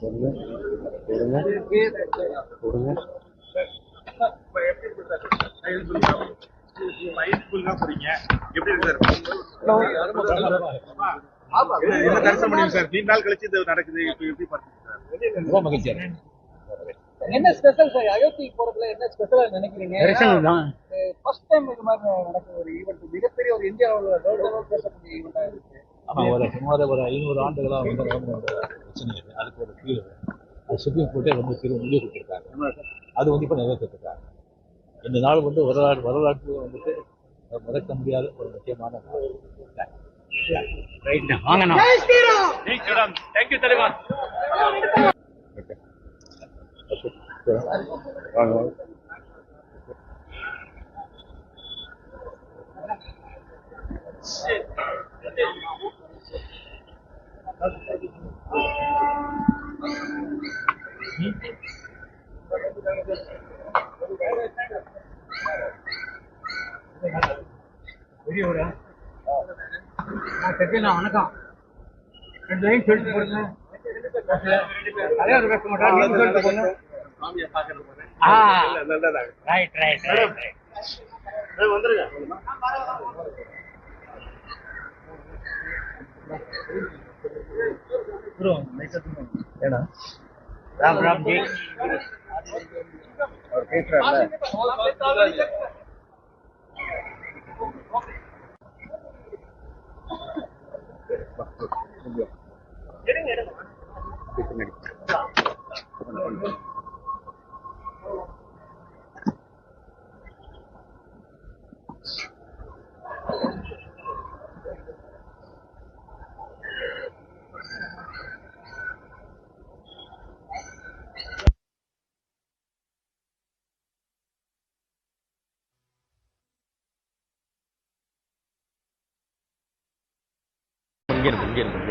கொடுங்க கொடுங்க கொடுங்க. போறீங்க எப்படி இருக்கு சார்? முடியும் சார். 3 நாள் கழிச்சு இது நடக்குது. எப்படி பாத்தீங்க ரொம்ப மகிழ்ச்சியா இருக்கு. என்ன ஸ்பெஷல் சார்? அயோத்தி போறதுல என்ன ஸ்பெஷலா நினைக்கிறீங்க? ஃபர்ஸ்ட் டைம் இது மாதிரி நடக்கிற ஒரு ஈவெண்ட், மிகப்பெரிய ஒரு இந்தியாவில் பேசக்கூடிய ஈவெண்டா இருக்கு. ஆமா, சுமார் ஒரு 500 ஆண்டுகளாக வந்து பிரச்சனை இருக்கு. அதுக்கு ஒரு தீர்வு அது சுப்ரீம் கோர்ட்டே ரொம்ப முடிவு கொடுத்துருக்காங்க. அது வந்து இப்போ நிறைவேற்றிருக்காங்க. இந்த நாள் வந்து வரலாற்று வந்துட்டு மறக்க முடியாத ஒரு முக்கியமான நாள். வாங்கண்ணா. தேங்க்யூ தலைவா. வாங்க. வணக்கம். 2 லைன் சொல்லிட்டு போடுங்க. தலைவர் பேச மாட்டாங்க, நீங்க சொல்லிட்டு போங்க. Right right right right. வந்துருங்க. ப்ரோ ஏடா ராம் ராம் ஜி அவர் பேசுறாருல. இங்கே இருக்கு.